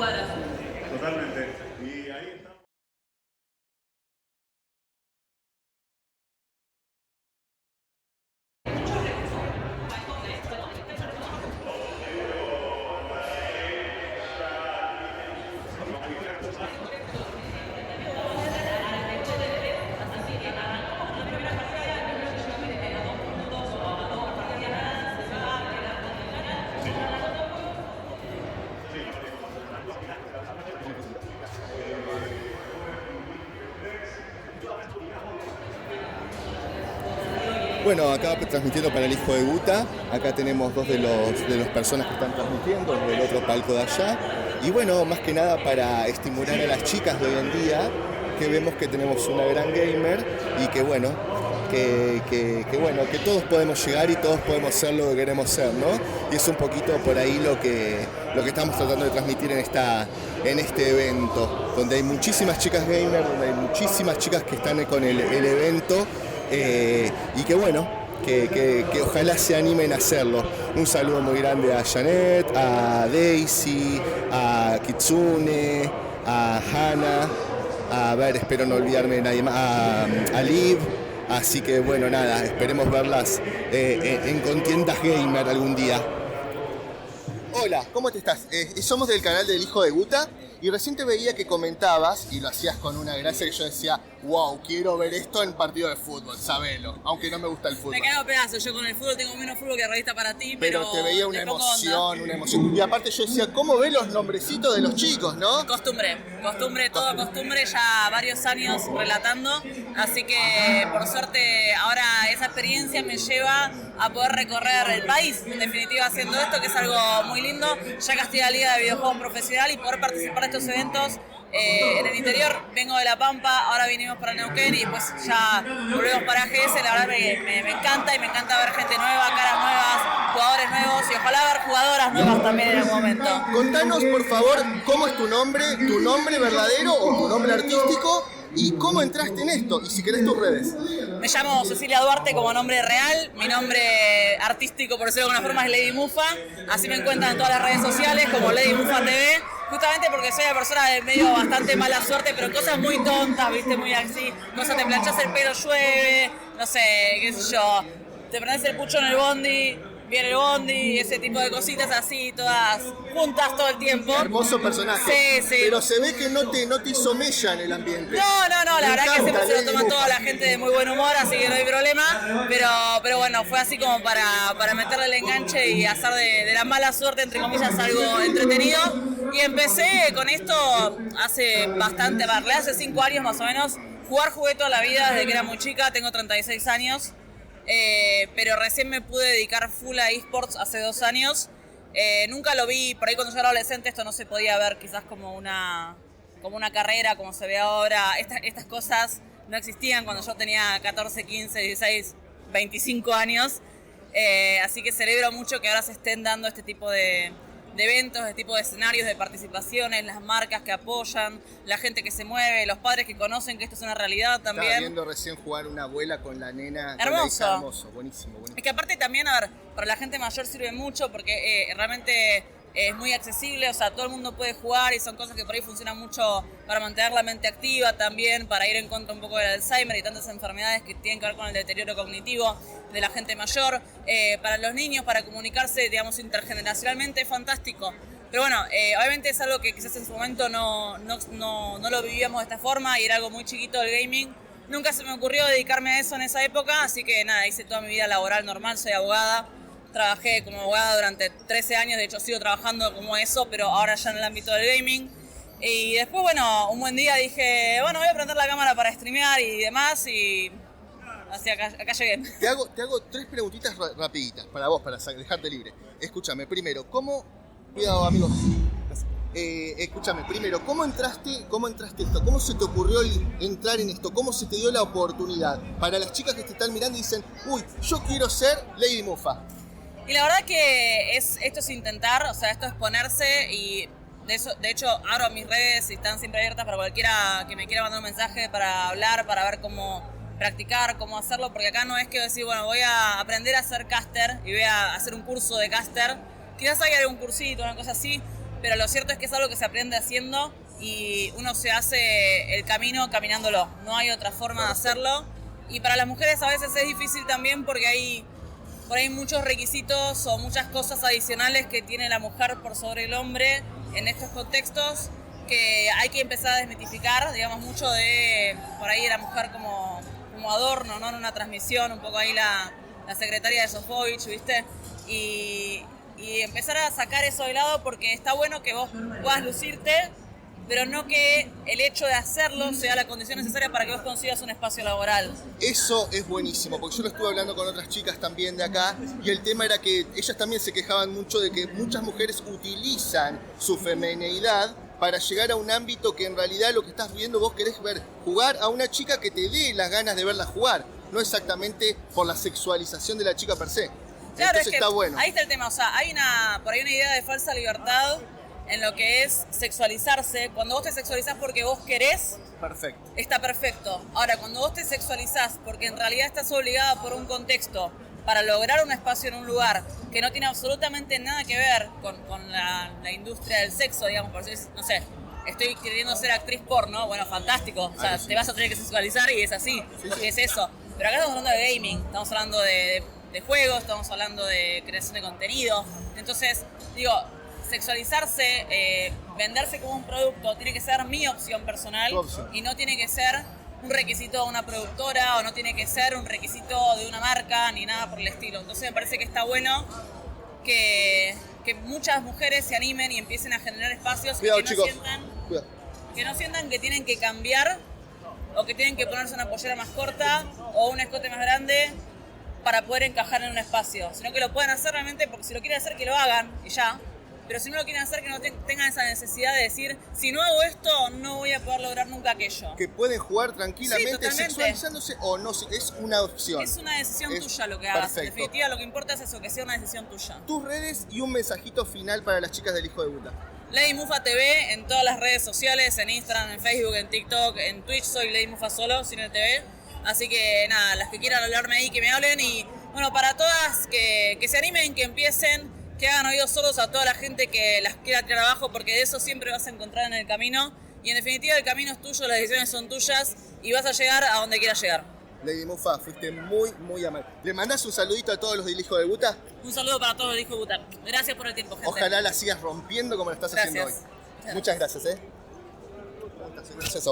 cuadras. Totalmente. Y ahí está. Bueno, acá transmitiendo para el hijo de Guta. Acá tenemos dos de los personas que están transmitiendo en el otro palco de allá. Y bueno, más que nada para estimular a las chicas de hoy en día, que vemos que tenemos una gran gamer y que bueno, que todos podemos llegar y todos podemos ser lo que queremos ser, ¿no? Y es un poquito por ahí lo que estamos tratando de transmitir en este evento, donde hay muchísimas chicas gamers, donde hay muchísimas chicas que están con el evento. Y que bueno, que ojalá se animen a hacerlo. Un saludo muy grande a Janet, a Daisy, a Kitsune, a Hannah, a ver, espero no olvidarme de nadie más, a Liv. Así que bueno, nada, esperemos verlas en Contiendas Gamer algún día. Hola, ¿cómo te estás? Somos del canal del hijo de Guta y recién te veía que comentabas y lo hacías con una gracia que yo decía, wow, quiero ver esto en partido de fútbol, sabelo, aunque no me gusta el fútbol. Me quedo pedazos, yo con el fútbol tengo menos fútbol que revista para ti, pero te veía una emoción. Y aparte yo decía, ¿cómo ves los nombrecitos de los chicos, no? Costumbre, todo costumbre, ya varios años relatando, así que por suerte ahora esa experiencia me lleva a poder recorrer el país, en definitiva haciendo esto, que es algo muy lindo. Ya casté la Liga de Videojuegos Profesional y poder participar de estos eventos en el interior. Vengo de La Pampa, ahora vinimos para Neuquén y después ya volvemos para GS. La verdad me encanta y me encanta ver gente nueva, caras nuevas, jugadores nuevos y ojalá ver jugadoras nuevas también en algún momento. Contanos por favor cómo es tu nombre verdadero o tu nombre artístico y cómo entraste en esto y si querés tus redes. Me llamo Cecilia Duarte como nombre real, mi nombre artístico por decirlo de alguna forma es Lady Mufa, así me encuentran en todas las redes sociales como Lady Mufa TV, justamente porque soy una persona de medio bastante mala suerte, pero cosas muy tontas, viste, muy así, cosas te planchás el pelo, llueve, no sé, qué sé yo, te prendés el pucho en el bondi, viene el bondi, ese tipo de cositas así, todas juntas todo el tiempo. Hermoso personaje. Sí. Pero se ve que no te hizo mella en el ambiente. No, la verdad que siempre se lo toma toda la gente de muy buen humor, así que no hay problema. Pero bueno, fue así como para meterle el enganche y hacer de la mala suerte, entre comillas, algo entretenido. Y empecé con esto hace bastante, hace 5 años más o menos. Jugué toda la vida desde que era muy chica, tengo 36 años. Pero recién me pude dedicar full a eSports hace 2 años. Nunca lo vi, por ahí cuando yo era adolescente esto no se podía ver quizás como una carrera como se ve ahora. Estas cosas no existían cuando yo tenía 14, 15, 16, 25 años. Así que celebro mucho que ahora se estén dando este tipo de eventos, este tipo de escenarios, de participaciones, las marcas que apoyan, la gente que se mueve, los padres que conocen que esto es una realidad también. Estaba viendo recién jugar una abuela con la nena. Hermoso. Hermoso, buenísimo. Es que aparte también, a ver, para la gente mayor sirve mucho porque realmente es muy accesible, o sea, todo el mundo puede jugar y son cosas que por ahí funcionan mucho para mantener la mente activa también, para ir en contra un poco del Alzheimer y tantas enfermedades que tienen que ver con el deterioro cognitivo de la gente mayor. Para los niños, para comunicarse, digamos, intergeneracionalmente es fantástico. Pero bueno, obviamente es algo que quizás en su momento no lo vivíamos de esta forma y era algo muy chiquito del gaming. Nunca se me ocurrió dedicarme a eso en esa época, así que nada, hice toda mi vida laboral normal, soy abogada. Trabajé como abogada durante 13 años, de hecho sigo trabajando como eso, pero ahora ya en el ámbito del gaming. Y después, bueno, un buen día dije, bueno, voy a prender la cámara para streamear y demás, y así acá llegué. Te hago 3 preguntitas rapiditas para vos, para dejarte libre. Escúchame, primero, cuidado amigos. Escúchame, primero, ¿cómo entraste esto? ¿Cómo se te ocurrió entrar en esto? ¿Cómo se te dio la oportunidad? Para las chicas que te están mirando y dicen, uy, yo quiero ser Lady Mufa. Y la verdad que esto es intentar, o sea, esto es ponerse y de hecho abro mis redes y están siempre abiertas para cualquiera que me quiera mandar un mensaje para hablar, para ver cómo practicar, cómo hacerlo, porque acá no es que decir, bueno, voy a aprender a ser caster y voy a hacer un curso de caster. Quizás hay algún cursito, una cosa así, pero lo cierto es que es algo que se aprende haciendo y uno se hace el camino caminándolo, no hay otra forma de hacerlo. Y para las mujeres a veces es difícil también porque hay por ahí muchos requisitos o muchas cosas adicionales que tiene la mujer por sobre el hombre en estos contextos que hay que empezar a desmitificar, digamos, mucho de por ahí la mujer como adorno, ¿no? En una transmisión, un poco ahí la secretaria de Sofovich, ¿viste? Y empezar a sacar eso de lado porque está bueno que vos puedas lucirte, pero no que el hecho de hacerlo sea la condición necesaria para que vos consigas un espacio laboral. Eso es buenísimo, porque yo lo estuve hablando con otras chicas también de acá, y el tema era que ellas también se quejaban mucho de que muchas mujeres utilizan su femineidad para llegar a un ámbito que en realidad lo que estás viendo vos querés ver jugar a una chica que te dé las ganas de verla jugar, no exactamente por la sexualización de la chica per se. Claro, entonces es que está bueno. Ahí está el tema, o sea, hay por ahí una idea de falsa libertad en lo que es sexualizarse. Cuando vos te sexualizás porque vos querés, Perfecto. está perfecto. Ahora, cuando vos te sexualizás porque en realidad estás obligada por un contexto para lograr un espacio en un lugar que no tiene absolutamente nada que ver con la industria del sexo, digamos, por decir, no sé, estoy queriendo ser actriz porno, bueno, fantástico, o sea, te vas a tener que sexualizar y es así, porque es eso. Pero acá estamos hablando de gaming, estamos hablando de juegos, estamos hablando de creación de contenido. Entonces, digo, sexualizarse, venderse como un producto, tiene que ser mi opción personal y no tiene que ser un requisito de una productora o no tiene que ser un requisito de una marca ni nada por el estilo. Entonces me parece que está bueno que muchas mujeres se animen y empiecen a generar espacios. Cuidado, que no chicos. que no sientan que tienen que cambiar o que tienen que ponerse una pollera más corta o un escote más grande para poder encajar en un espacio, sino que lo puedan hacer realmente porque si lo quieren hacer que lo hagan y ya. Pero si no lo quieren hacer, que no tengan esa necesidad de decir, si no hago esto, no voy a poder lograr nunca aquello. Que pueden jugar tranquilamente, Sí, sexualizándose o no, es una opción. Es una decisión tuya lo que hagas. Perfecto. En definitiva, lo que importa es eso, que sea una decisión tuya. Tus redes y un mensajito final para las chicas del Hijo de Buta. Lady Mufa TV en todas las redes sociales, en Instagram, en Facebook, en TikTok, en Twitch soy Lady Mufa solo, sin el TV. Así que nada, las que quieran hablarme ahí, que me hablen. Y bueno, para todas, que se animen, que empiecen, que hagan oídos sordos a toda la gente que las quiera tirar abajo, porque de eso siempre vas a encontrar en el camino. Y en definitiva el camino es tuyo, las decisiones son tuyas y vas a llegar a donde quieras llegar. Lady Mufa, fuiste muy, muy amable. ¿Le mandás un saludito a todos los del Hijo de Buta? Un saludo para todos los hijos de Buta. Gracias por el tiempo, gente. Ojalá la sigas rompiendo como lo estás haciendo hoy. Gracias. Muchas gracias, Gracias.